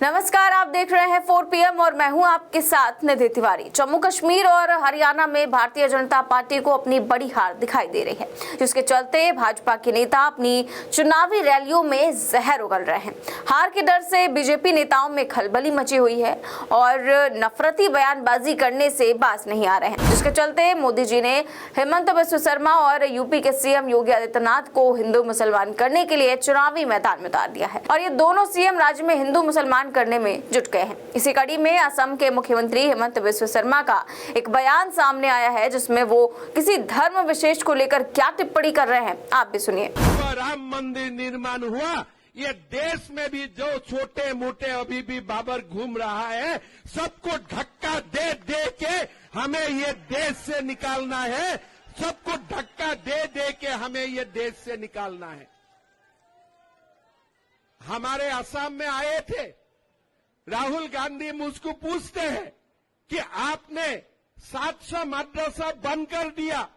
नमस्कार, आप देख रहे हैं 4 PM और मैं हूं आपके साथ निधि तिवारी। जम्मू कश्मीर और हरियाणा में भारतीय जनता पार्टी को अपनी बड़ी हार दिखाई दे रही है, जिसके चलते भाजपा के नेता अपनी चुनावी रैलियों में जहर उगल रहे हैं। हार के डर से बीजेपी नेताओं में खलबली मची हुई है और नफरती बयानबाजी करने से बाज नहीं आ रहे हैं, जिसके चलते मोदी जी ने हेमंत बिस्व शर्मा और यूपी के सीएम योगी आदित्यनाथ को हिंदू मुसलमान करने के लिए चुनावी मैदान में उतार दिया है और ये दोनों सीएम राज्य में हिंदू मुसलमान करने में जुट गए हैं। इसी कड़ी में असम के मुख्यमंत्री हेमंत बिस्व शर्मा का एक बयान सामने आया है, जिसमें वो किसी धर्म विशेष को लेकर क्या टिप्पणी कर रहे हैं, आप भी सुनिए। राम मंदिर निर्माण हुआ, ये देश में भी जो छोटे मोटे अभी भी बाबर घूम रहा है, सबको धक्का दे दे के हमें ये देश से निकालना है। सबको धक्का दे दे के हमें ये देश से निकालना है। हमारे असम में आए थे, राहुल गांधी मुझको पूछते हैं कि आपने 700 मदरसा बंद कर दिया,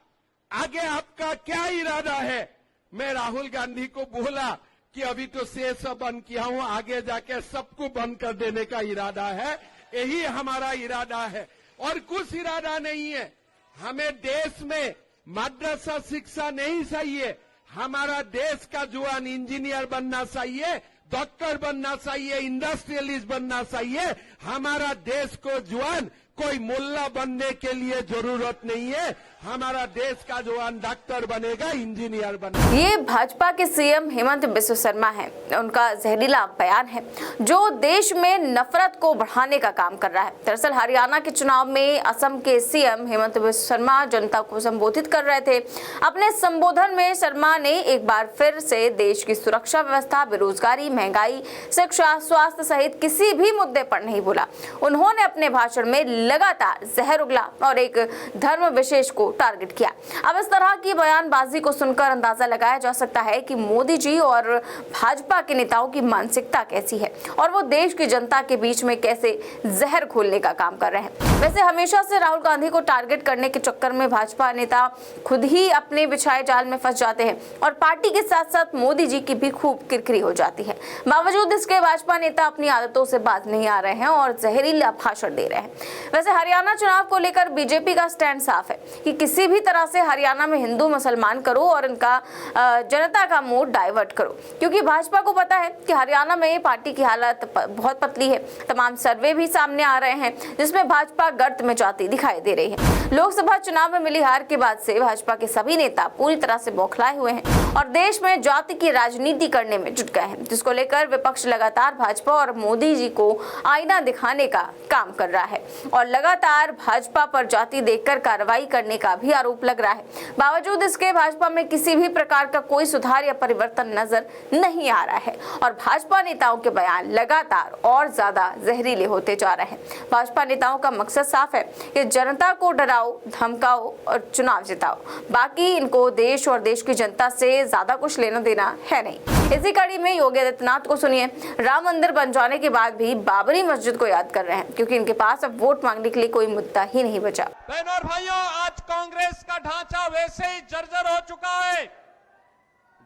आगे आपका क्या इरादा है। मैं राहुल गांधी को बोला कि अभी तो 600 बंद किया हूं, आगे जाके सबको बंद कर देने का इरादा है। यही हमारा इरादा है और कुछ इरादा नहीं है। हमें देश में मदरसा शिक्षा नहीं चाहिए। हमारा देश का जवान इंजीनियर बनना चाहिए, डॉक्टर बनना चाहिए, इंडस्ट्रियलिस्ट बनना चाहिए। हमारा देश को जवान कोई मुल्ला बनने के लिए जरूरत नहीं है। हमारा देश का जवान डॉक्टर बनेगा, इंजीनियर बनेगा। ये भाजपा के सीएम हेमंत बिस्व शर्मा है, उनका जहरीला बयान है जो देश में नफरत को बढ़ाने का काम कर रहा है। दरअसल हरियाणा के चुनाव में असम के सीएम हेमंत बिस्व शर्मा जनता को संबोधित कर रहे थे। अपने संबोधन में शर्मा ने एक बार फिर से देश की सुरक्षा व्यवस्था, बेरोजगारी, महंगाई, शिक्षा, स्वास्थ्य सहित किसी भी मुद्दे पर नहीं बोला। उन्होंने अपने भाषण में लगातार जहर उगला और एक धर्म विशेष को टारगेट किया। अब इस तरह की बयानबाजी को सुनकर अंदाजा लगाया जा सकता है कि मोदी जी और भाजपा के नेताओं की मानसिकता कैसी है और वो देश की जनता के बीच में कैसे जहर घोलने का काम कर रहे हैं। वैसे हमेशा से राहुल गांधी को टारगेट करने के चक्कर में भाजपा नेता खुद ही अपने बिछाए जाल में फंस जाते हैं और पार्टी के साथ साथ मोदी जी की भी खूब किरकिरी हो जाती है। बावजूद इसके भाजपा नेता अपनी आदतों से बाज नहीं आ रहे हैं और जहरीला भाषण दे रहे हैं। वैसे हरियाणा चुनाव को लेकर बीजेपी का स्टैंड साफ है कि किसी भी तरह से हरियाणा में हिंदू मुसलमान करो और इनका जनता का मूड डाइवर्ट करो, क्योंकि भाजपा को पता है कि हरियाणा में पार्टी की हालत बहुत पतली है। तमाम सर्वे भी सामने आ रहे हैं जिसमें भाजपा गर्त में जाती दिखाई दे रही है। लोकसभा चुनाव में मिली हार के बाद से भाजपा के सभी नेता पूरी तरह से बौखलाए हुए हैं और देश में जाति की राजनीति करने में जुट गए हैं, जिसको लेकर विपक्ष लगातार भाजपा और मोदी जी को आईना दिखाने का काम कर रहा है और लगातार भाजपा पर जाति देखकर कार्रवाई करने का भी आरोप लग रहा है। बावजूद इसके भाजपा में किसी भी प्रकार का कोई सुधार या परिवर्तन नजर नहीं आ रहा है और भाजपा नेताओं के बयान लगातार और ज्यादा जहरीले होते जा रहे हैं। भाजपा नेताओं का मकसद साफ है कि जनता को डराओ, धमकाओ और चुनाव जिताओ। बाकी इनको देश और देश की जनता से ज्यादा कुछ लेना देना है नहीं। इसी कड़ी में योगी आदित्यनाथ को सुनिए। राम मंदिर बन जाने के बाद भी बाबरी मस्जिद को याद कर रहे हैं, क्योंकि इनके पास अब वोट मांगने के लिए कोई मुद्दा ही नहीं बचा। बहनों और भाइयों, आज कांग्रेस का ढांचा वैसे ही जर्जर हो चुका है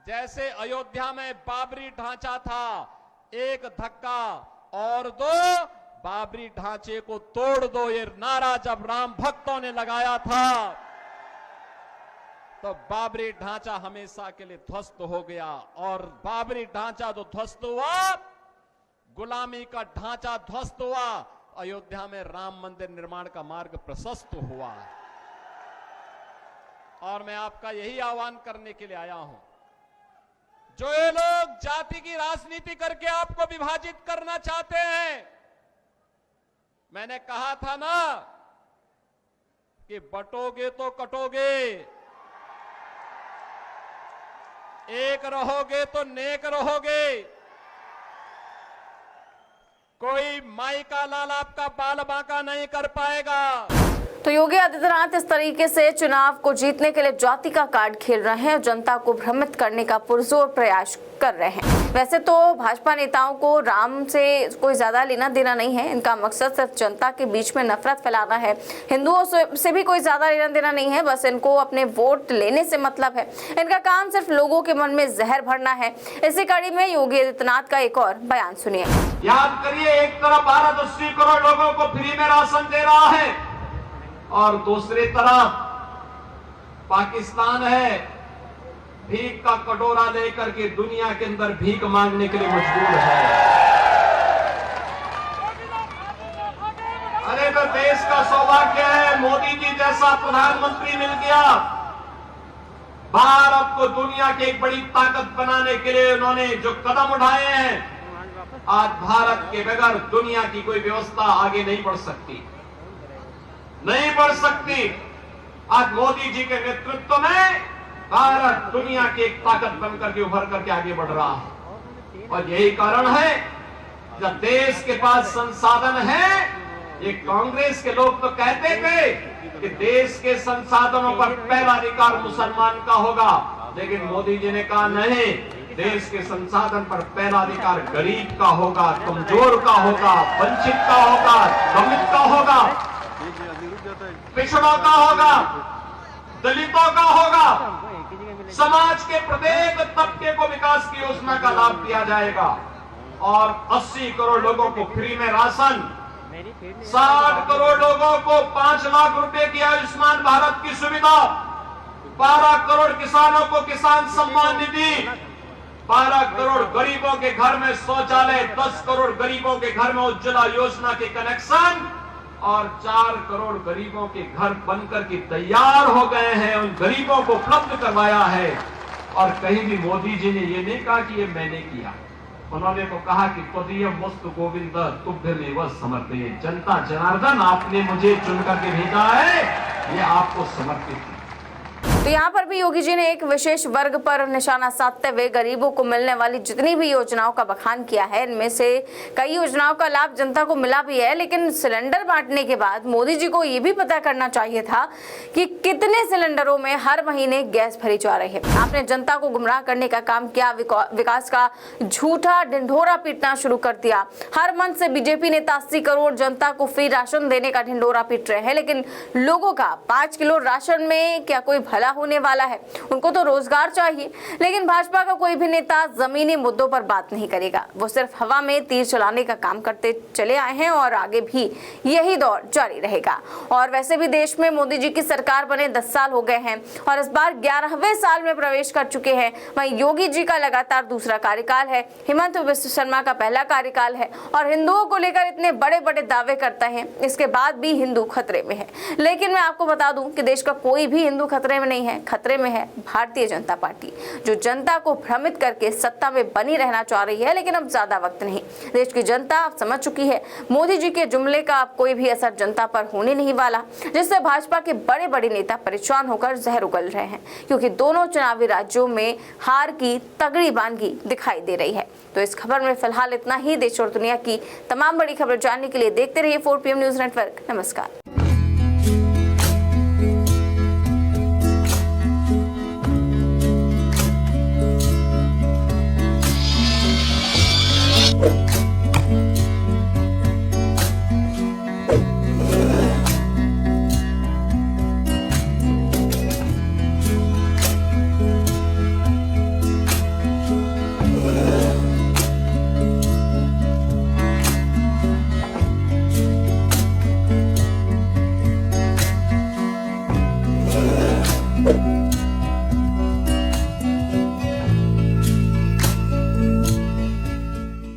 जैसे अयोध्या में बाबरी ढांचा था। एक धक्का और दो, बाबरी ढांचे को तोड़ दो, ये नारा जब राम भक्तों ने लगाया था तो बाबरी ढांचा हमेशा के लिए ध्वस्त हो गया और बाबरी ढांचा जो ध्वस्त हुआ, गुलामी का ढांचा ध्वस्त हुआ, अयोध्या में राम मंदिर निर्माण का मार्ग प्रशस्त हुआ। और मैं आपका यही आह्वान करने के लिए आया हूं, जो ये लोग जाति की राजनीति करके आपको विभाजित करना चाहते हैं। मैंने कहा था ना कि बटोगे तो कटोगे, एक रहोगे तो नेक रहोगे। कोई माई का लाल आपका बाल बांका नहीं कर पाएगा। तो योगी आदित्यनाथ इस तरीके से चुनाव को जीतने के लिए जाति का कार्ड खेल रहे हैं और जनता को भ्रमित करने का पुरजोर प्रयास कर रहे हैं। वैसे तो भाजपा नेताओं को राम से कोई ज्यादा लेना देना नहीं है। इनका मकसद सिर्फ जनता के बीच में नफरत फैलाना है। हिंदुओं से भी कोई ज्यादा लेना देना नहीं है। बस इनको अपने वोट लेने से मतलब है। इनका काम सिर्फ लोगों के मन में जहर भरना है। इसी कड़ी में योगी आदित्यनाथ का एक और बयान सुनिए। याद करिए, एक तरफ भारत 80 करोड़ लोगों को फ्री में राशन दे रहा है और दूसरी तरफ पाकिस्तान है भीख का कटोरा लेकर के दुनिया के अंदर भीख मांगने के लिए मजबूर है। अरे तो देश का सौभाग्य है, मोदी जी जैसा प्रधानमंत्री मिल गया। भारत को दुनिया की एक बड़ी ताकत बनाने के लिए उन्होंने जो कदम उठाए हैं, आज भारत के बगैर दुनिया की कोई व्यवस्था आगे नहीं बढ़ सकती, नहीं बढ़ सकती। आज मोदी जी के नेतृत्व में भारत दुनिया की एक ताकत बनकर के उभर करके आगे बढ़ रहा है और यही कारण है जब देश के पास संसाधन है। ये कांग्रेस के लोग तो कहते थे कि देश के संसाधनों पर पहला अधिकार मुसलमान का होगा, लेकिन मोदी जी ने कहा नहीं, देश के संसाधन पर पहला अधिकार गरीब का होगा, कमजोर का होगा, वंचित का होगा, दलित का होगा, पिछड़ों का होगा, दलितों का होगा। समाज के प्रत्येक तबके को विकास की योजना का लाभ दिया जाएगा और 80 करोड़ लोगों को फ्री में राशन, 60 करोड़ लोगों को 5 लाख रुपए की आयुष्मान भारत की सुविधा, 12 करोड़ किसानों को किसान सम्मान निधि, 12 करोड़ गरीबों के घर में शौचालय, 10 करोड़ गरीबों के घर में उज्ज्वला योजना के कनेक्शन और 4 करोड़ गरीबों के घर बनकर के तैयार हो गए हैं। उन गरीबों को उपलब्ध करवाया है और कहीं भी मोदी जी ने ये नहीं कहा कि ये मैंने किया। उन्होंने तो कहा कि त्वदीयम वस्तु गोविंद तुभ्यमेव समर्पये। जनता जनार्दन, आपने मुझे चुन करके भेजा है, ये आपको समर्पित है। तो यहाँ पर भी योगी जी ने एक विशेष वर्ग पर निशाना साधते हुए गरीबों को मिलने वाली जितनी भी योजनाओं का बखान किया है। इनमें से कई योजनाओं का लाभ जनता को मिला भी है, लेकिन सिलेंडर बांटने के बाद मोदी जी को ये भी पता करना चाहिए था कि कितने सिलेंडरों में हर महीने गैस भरी जा रही है। आपने जनता को गुमराह करने का काम किया, विकास का झूठा ढिंढोरा पीटना शुरू कर दिया। हर मंच से बीजेपी नेता 80 करोड़ जनता को फ्री राशन देने का ढिंढोरा पीट रहे हैं, लेकिन लोगों का 5 किलो राशन में क्या कोई भला होने वाला है? उनको तो रोजगार चाहिए। लेकिन भाजपा का कोई भी नेता जमीनी मुद्दों पर बात नहीं करेगा। वो सिर्फ हवा में तीर चलाने का काम करते चले आए हैं और आगे भी यही दौर जारी रहेगा। और वैसे भी देश में मोदी जी की सरकार बने 10 साल हो गए हैं और इस बार 11वें साल में प्रवेश कर चुके हैं। वहीं योगी जी का लगातार दूसरा कार्यकाल है, हेमंत बिस्व शर्मा का पहला कार्यकाल है और हिंदुओं को लेकर इतने बड़े बड़े दावे करते हैं, इसके बाद भी हिंदू खतरे में है। लेकिन मैं आपको बता दूं कि देश का कोई भी हिंदू खतरे में नहीं है। खतरे में है भारतीय जनता पार्टी, जो जनता को भ्रमित करके सत्ता में बनी रहना चाह रही है। लेकिन अब ज्यादा वक्त नहीं, देश की जनता अब समझ चुकी है मोदी जी के जुमले का अब कोई भी असर जनता पर होने नहीं वाला, जिससे भाजपा के बड़े बड़े नेता परेशान होकर जहर उगल रहे हैं, क्योंकि दोनों चुनावी राज्यों में हार की तगड़ी बानगी दिखाई दे रही है। तो इस खबर में फिलहाल इतना ही। देश और दुनिया की तमाम बड़ी खबर जानने के लिए देखते रहिए 4 PM न्यूज नेटवर्क। नमस्कार।